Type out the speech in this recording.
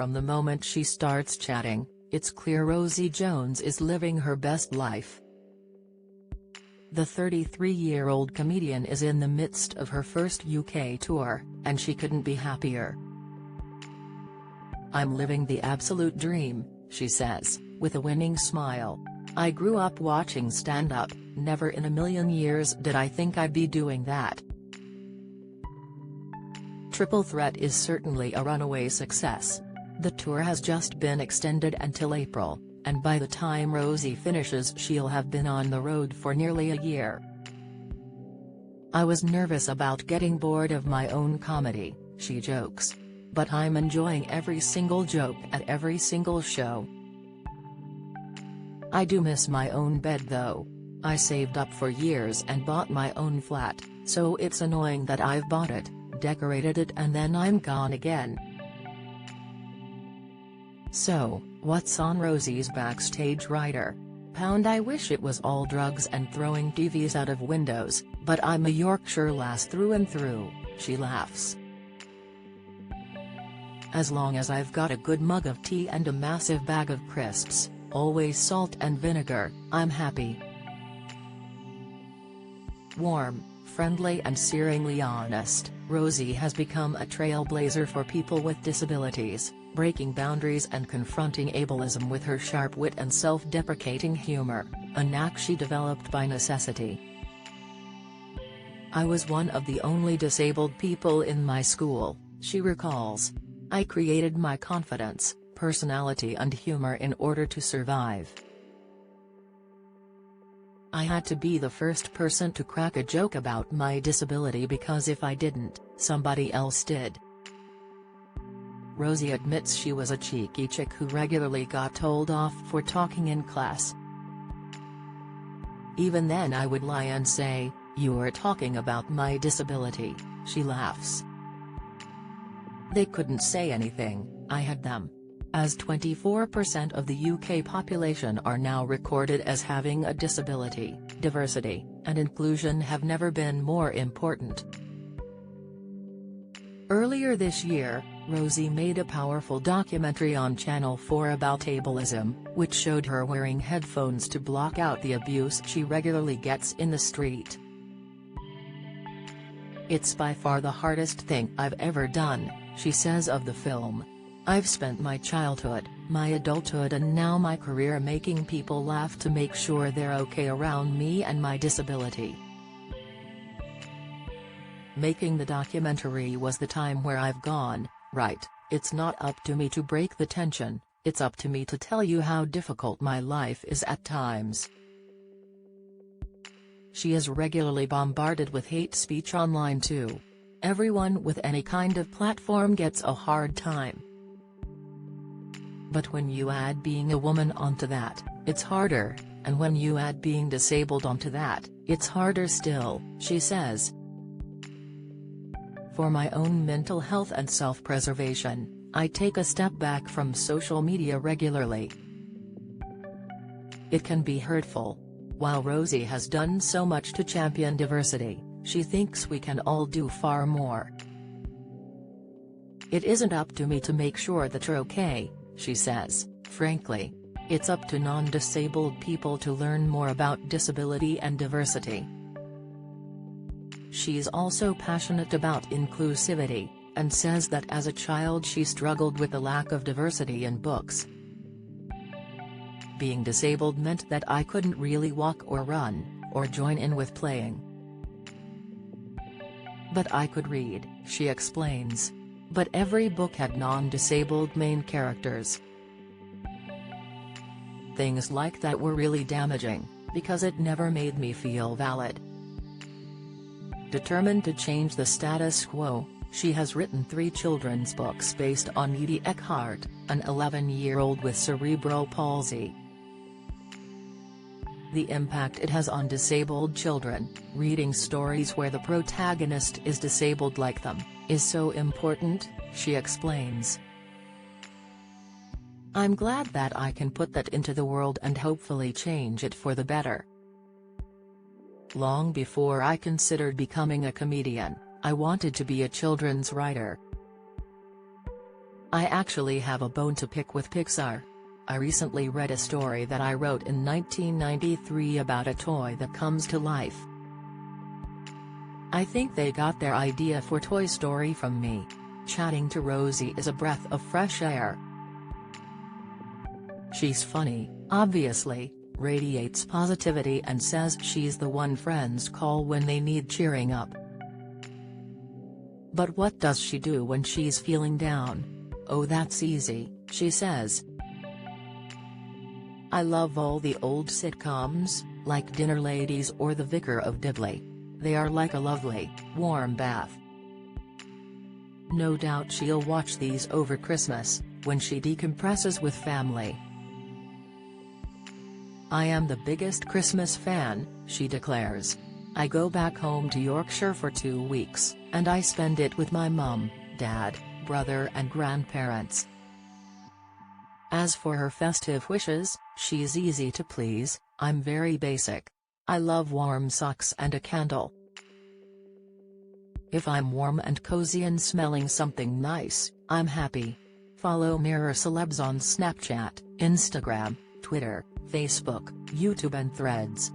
From the moment she starts chatting, it's clear Rosie Jones is living her best life. The 33-year-old comedian is in the midst of her first UK tour, and she couldn't be happier. "I'm living the absolute dream," she says, with a winning smile. "I grew up watching stand-up, never in a million years did I think I'd be doing that." Triple Threat is certainly a runaway success. The tour has just been extended until April, and by the time Rosie finishes she'll have been on the road for nearly a year. "I was nervous about getting bored of my own comedy," she jokes. "But I'm enjoying every single joke at every single show. I do miss my own bed though. I saved up for years and bought my own flat, so it's annoying that I've bought it, decorated it and then I'm gone again." So, what's on Rosie's backstage rider? "I wish it was all drugs and throwing TVs out of windows, but I'm a Yorkshire lass through and through," she laughs. "As long as I've got a good mug of tea and a massive bag of crisps, always salt and vinegar, I'm happy." Warm, friendly and searingly honest, Rosie has become a trailblazer for people with disabilities, breaking boundaries and confronting ableism with her sharp wit and self-deprecating humor, a knack she developed by necessity. "I was one of the only disabled people in my school," she recalls. "I created my confidence, personality and humor in order to survive. I had to be the first person to crack a joke about my disability because if I didn't, somebody else did." Rosie admits she was a cheeky chick who regularly got told off for talking in class. "Even then I would lie and say, 'You were talking about my disability,'" she laughs. "They couldn't say anything, I had them." As 24% of the UK population are now recorded as having a disability, diversity and inclusion have never been more important. Earlier this year, Rosie made a powerful documentary on Channel 4 about ableism, which showed her wearing headphones to block out the abuse she regularly gets in the street. "It's by far the hardest thing I've ever done," she says of the film. "I've spent my childhood, my adulthood and now my career making people laugh to make sure they're okay around me and my disability." "Making the documentary was the time where I've gone, right, it's not up to me to break the tension, it's up to me to tell you how difficult my life is at times." She is regularly bombarded with hate speech online too. Everyone with any kind of platform gets a hard time. But when you add being a woman onto that, it's harder, and when you add being disabled onto that, it's harder still, she says. "For my own mental health and self-preservation, I take a step back from social media regularly. It can be hurtful." While Rosie has done so much to champion diversity, she thinks we can all do far more. "It isn't up to me to make sure that you're okay," she says. "Frankly, it's up to non-disabled people to learn more about disability and diversity." She's also passionate about inclusivity, and says that as a child she struggled with the lack of diversity in books. "Being disabled meant that I couldn't really walk or run, or join in with playing. But I could read," she explains. "But every book had non-disabled main characters. Things like that were really damaging, because it never made me feel valid." Determined to change the status quo, she has written 3 children's books based on Edie Eckhart, an 11-year-old with cerebral palsy. The impact it has on disabled children, reading stories where the protagonist is disabled like them, is so important, she explains. "I'm glad that I can put that into the world and hopefully change it for the better. Long before I considered becoming a comedian, I wanted to be a children's writer. I actually have a bone to pick with Pixar. I recently read a story that I wrote in 1993 about a toy that comes to life. I think they got their idea for Toy Story from me. Chatting to Rosie is a breath of fresh air. She's funny, obviously, radiates positivity and says she's the one friends call when they need cheering up. But what does she do when she's feeling down? Oh, that's easy, she says. I love all the old sitcoms, like Dinner Ladies or The Vicar of Dibley. They are like a lovely, warm bath. No doubt she'll watch these over Christmas, when she decompresses with family. I am the biggest Christmas fan, she declares. I go back home to Yorkshire for 2 weeks, and I spend it with my mum, dad, brother and grandparents. As for her festive wishes, she's easy to please. I'm very basic. I love warm socks and a candle. If I'm warm and cozy and smelling something nice, I'm happy. Follow Mirror Celebs on Snapchat, Instagram, Twitter, Facebook, YouTube and Threads.